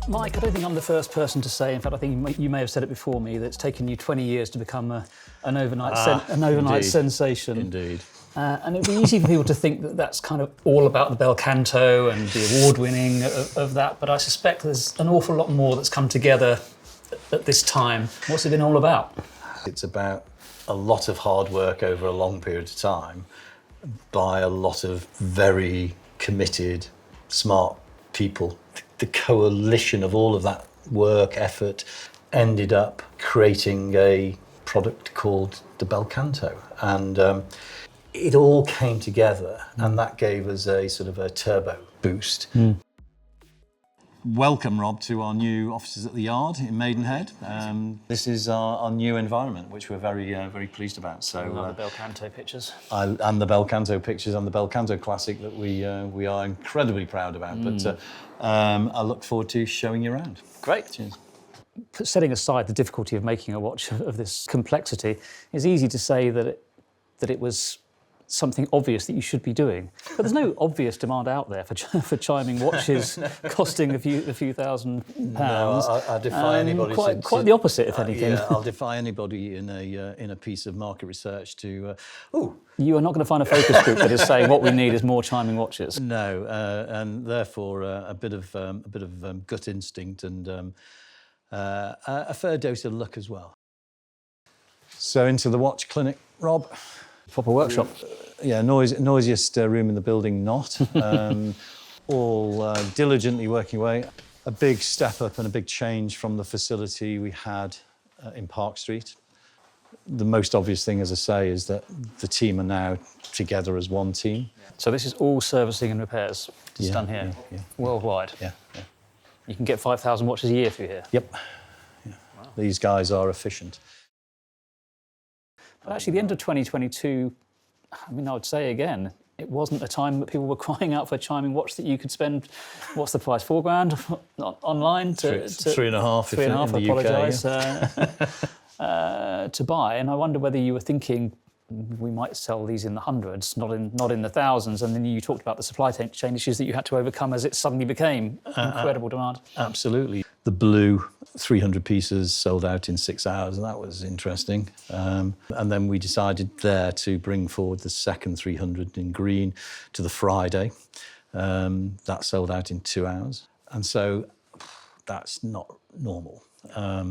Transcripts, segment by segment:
Mike, I don't think I'm the first person to say, in fact I think you may have said it before me, that it's taken you 20 years to become an overnight sensation. Indeed. And it'd be easy for people to think that that's kind of all about the bel canto and the award winning of that, but I suspect there's an awful lot more that's come together at this time. What's it been all about? It's about a lot of hard work over a long period of time by a lot of very committed, smart people. The coalition of all of that work, effort, ended up creating a product called the bel canto. And it all came together, and that gave us a sort of a turbo boost. Welcome, Rob, to our new offices at the Yard in Maidenhead. This is our new environment, which we're very pleased about. So the bel canto pictures. And the bel canto pictures and the bel canto classic that we are incredibly proud about. But I look forward to showing you around. Great. Cheers. Setting aside the difficulty of making a watch of this complexity, it's easy to say that it was something obvious that you should be doing. But there's no obvious demand out there for chiming watches costing a few £1,000. No, I defy anybody. Quite the opposite, if anything. Yeah, I'll defy anybody in a piece of market research to. You are not going to find a focus group that is saying what we need is more chiming watches. No, and therefore a bit of gut instinct and a fair dose of luck as well. So into the watch clinic, Rob. Proper workshop. Yeah, noisiest room in the building, not. All diligently working away. A big step up and a big change from the facility we had in Park Street. The most obvious thing, as I say, is that the team are now together as one team. So this is all servicing and repairs done here, worldwide? Yeah. You can get 5,000 watches a year through here? Yep. Yeah. Wow. These guys are efficient. But actually, the end of 2022, I mean, I would say again, it wasn't a time that people were crying out for a chiming watch that you could spend, what's the price, $4,000 online? Three and a half in the UK. apologise. To buy, and I wonder whether you were thinking we might sell these in the hundreds, not in the thousands, and then you talked about the supply chain issues that you had to overcome as it suddenly became incredible demand. Absolutely. The blue 300 pieces sold out in 6 hours, and that was interesting. And then we decided there to bring forward the second 300 in green to the Friday. That sold out in 2 hours. And so that's not normal.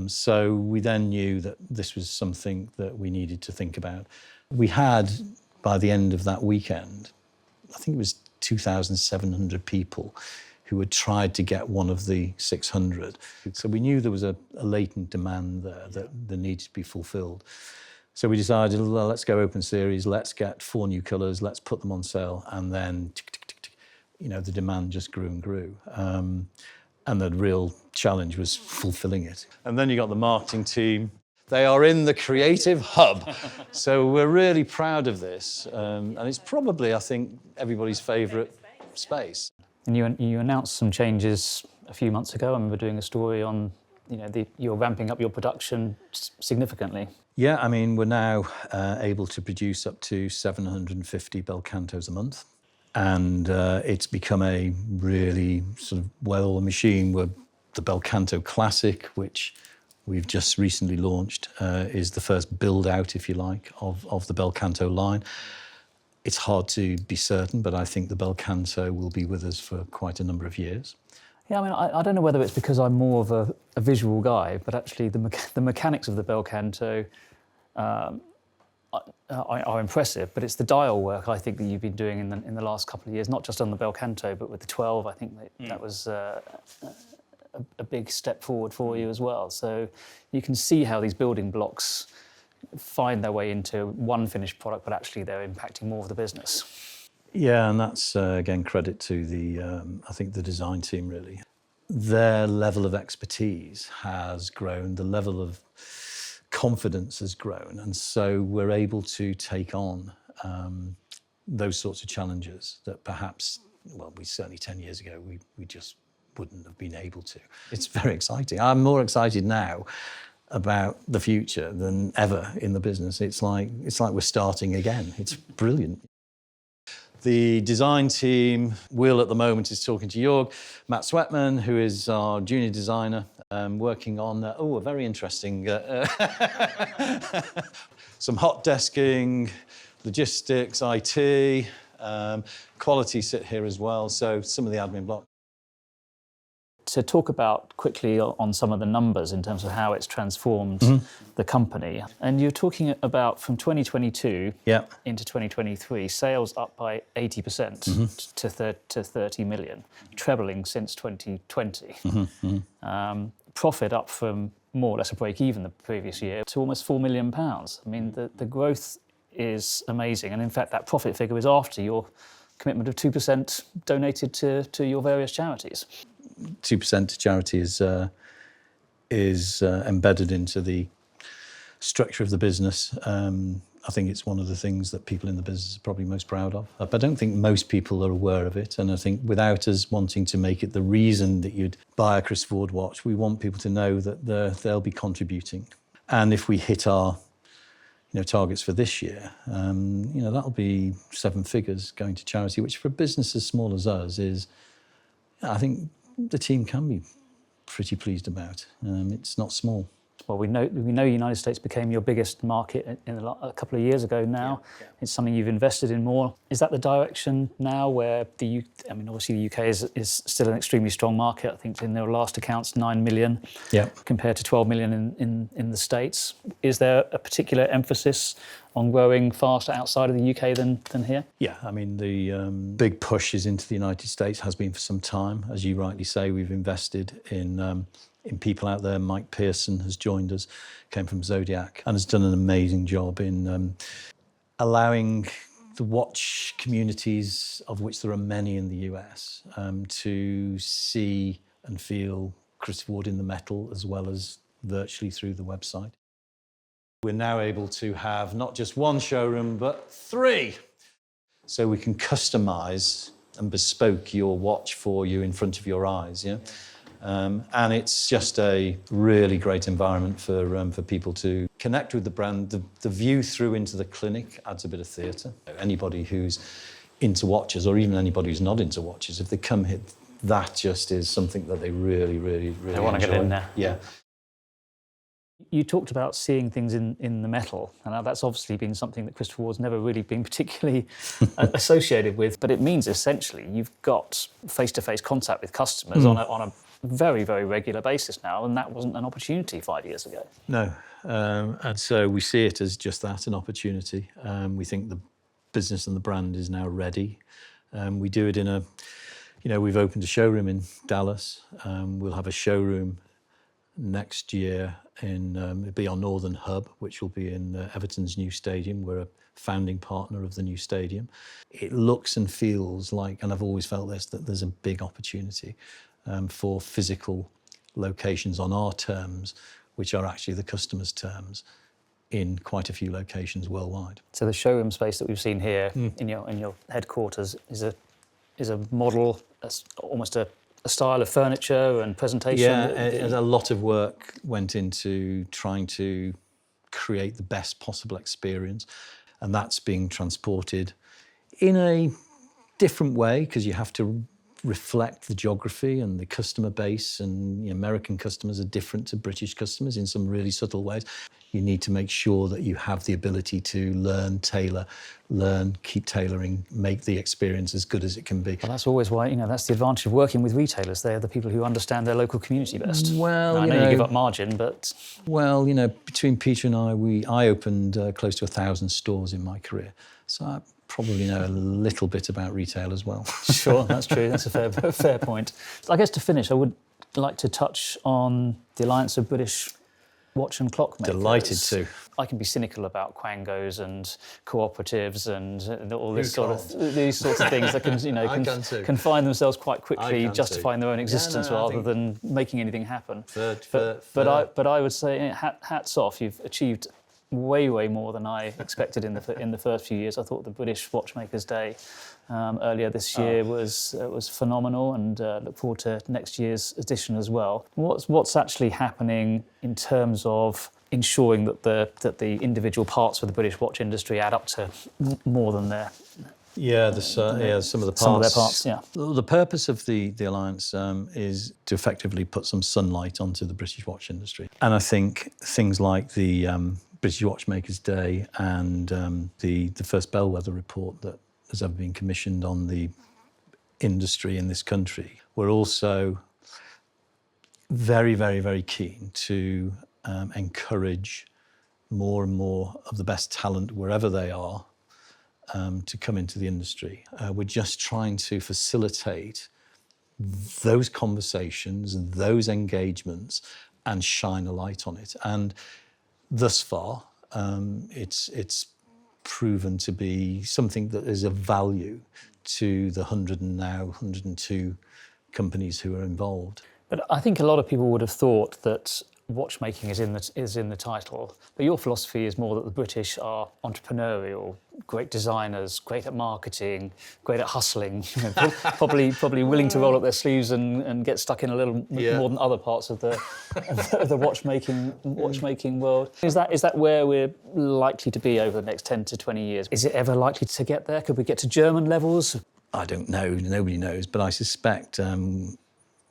So we then knew that this was something that we needed to think about. We had, by the end of that weekend, I think it was 2,700 people who had tried to get one of the 600. So we knew there was a latent demand there that needed to be fulfilled. So we decided, well, let's go open series, let's get 4 new colours, let's put them on sale, and then, the demand just grew and grew. And the real challenge was fulfilling it. And then you got the marketing team. They are in the creative hub. So we're really proud of this. And it's probably, I think, everybody's favourite space. And you announced some changes a few months ago. I remember doing a story on, you're ramping up your production significantly. Yeah, I mean, we're now able to produce up to 750 bel cantos a month. And it's become a really sort of well-oiled machine. Where the bel canto Classic, which we've just recently launched, is the first build-out, if you like, of the bel canto line. It's hard to be certain, but I think the bel canto will be with us for quite a number of years. Yeah, I mean, I don't know whether it's because I'm more of a visual guy, but actually the mechanics of the bel canto are impressive, but it's the dial work I think that you've been doing in the last couple of years, not just on the bel canto, but with the 12. I think that was a big step forward for you as well. So you can see how these building blocks find their way into one finished product, but actually they're impacting more of the business. Yeah, and that's, again, credit to I think the design team, really. Their level of expertise has grown, the level of confidence has grown, and so we're able to take on those sorts of challenges that perhaps, well, we certainly 10 years ago, we just wouldn't have been able to. It's very exciting. I'm more excited now about the future than ever in the business. It's like we're starting again. It's brilliant. The design team, Will at the moment is talking to Jorg, Matt Sweatman, who is our junior designer, working on, a very interesting, some hot desking, logistics, IT, quality sit here as well, so some of the admin block. To talk about quickly on some of the numbers in terms of how it's transformed the company. And you're talking about from 2022 into 2023, sales up by 80% to 30 million, trebling since 2020. Profit up from more or less a break even the previous year to almost £4 million. I mean, the growth is amazing. And in fact, that profit figure is after your commitment of 2% donated to your various charities. 2% to charity is embedded into the structure of the business. I think it's one of the things that people in the business are probably most proud of. But I don't think most people are aware of it. And I think without us wanting to make it the reason that you'd buy a Christopher Ward watch, we want people to know that they'll be contributing. And if we hit our targets for this year, that'll be 7 figures going to charity, which for a business as small as us is, I think, the team can be pretty pleased about. It's not small. Well, we know the United States became your biggest market a couple of years ago now. Yeah. It's something you've invested in more. Is that the direction now where obviously the UK is still an extremely strong market. I think in their last accounts, 9 million compared to 12 million in the States. Is there a particular emphasis on growing faster outside of the UK than here? Yeah, I mean, the big push is into the United States, has been for some time. As you rightly say, we've invested in people out there. Mike Pearson has joined us, came from Zodiac, and has done an amazing job in allowing the watch communities, of which there are many in the US, to see and feel Christopher Ward in the metal as well as virtually through the website. We're now able to have not just one showroom, but 3. So we can customise and bespoke your watch for you in front of your eyes, yeah? And it's just a really great environment for people to connect with the brand. The view through into the clinic adds a bit of theatre. Anybody who's into watches, or even anybody who's not into watches, if they come here, that just is something that they really, really, really they want to get in there. Yeah. You talked about seeing things in the metal, and that's obviously been something that Christopher Ward's never really been particularly associated with, but it means essentially you've got face-to-face contact with customers on a very, very regular basis now, and that wasn't an opportunity 5 years ago. No, and so we see it as just that, an opportunity. We think the business and the brand is now ready. We do it in we've opened a showroom in Dallas. We'll have a showroom next year it'll be our Northern Hub, which will be in Everton's new stadium. We're a founding partner of the new stadium. It looks and feels like, and I've always felt this, that there's a big opportunity for physical locations on our terms, which are actually the customer's terms, in quite a few locations worldwide. So the showroom space that we've seen here in your headquarters is a model, almost a style of furniture and presentation? Yeah, a lot of work went into trying to create the best possible experience, and that's being transported in a different way because you have to reflect the geography and the customer base, and American customers are different to British customers in some really subtle ways. You need to make sure that you have the ability to learn, tailor, keep tailoring, make the experience as good as it can be. Well, that's always why, that's the advantage of working with retailers. They're the people who understand their local community best. Well, I know you give up margin, but... Well, between Peter and I opened close to 1,000 stores in my career. So I probably know a little bit about retail as well. Sure, that's true. That's a fair point. I guess to finish, I would like to touch on the Alliance of British Watch and Clock Makers. Delighted to. I can be cynical about quangos and cooperatives and all this these sorts of things that can find themselves quite quickly justifying their own existence rather than making anything happen. But I would say hats off. You've achieved way more than I expected in the first few years. I thought the British Watchmakers' Day earlier this year was phenomenal, and look forward to next year's edition as well. What's actually happening in terms of ensuring that the individual parts of the British watch industry add up to more than their some of the parts. Some of their parts, yeah. The purpose of the Alliance is to effectively put some sunlight onto the British watch industry. And I think things like the British Watchmakers' Day and the first bellwether report that has ever been commissioned on the industry in this country, we're also very keen to encourage more and more of the best talent wherever they are to come into the industry. We're just trying to facilitate those conversations, those engagements, and shine a light on it. And thus far, it's proven to be something that is of value to the 102 companies who are involved. But I think a lot of people would have thought that watchmaking is in the title, but your philosophy is more that the British are entrepreneurial, great designers, great at marketing, great at hustling, probably willing to roll up their sleeves and get stuck in a little more than other parts of the watchmaking world. Is that where we're likely to be over the next 10 to 20 years? Is it ever likely to get there? Could we get to German levels? I don't know. Nobody knows, but I suspect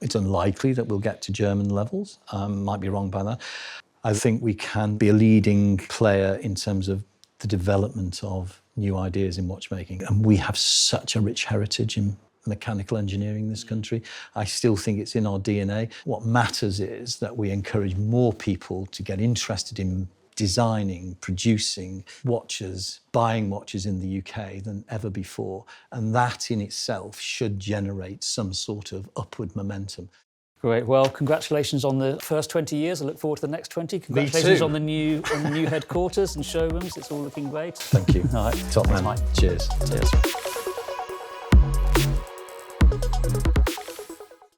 it's unlikely that we'll get to German levels. Might be wrong by that. I think we can be a leading player in terms of the development of new ideas in watchmaking. And we have such a rich heritage in mechanical engineering in this country. I still think it's in our DNA. What matters is that we encourage more people to get interested in designing, producing watches, buying watches in the UK than ever before. And that in itself should generate some sort of upward momentum. Great. Well, congratulations on the first 20 years. I look forward to the next 20. Congratulations on the new headquarters and showrooms. It's all looking great. Thank you. All right. Top man. Mike. Cheers. Cheers.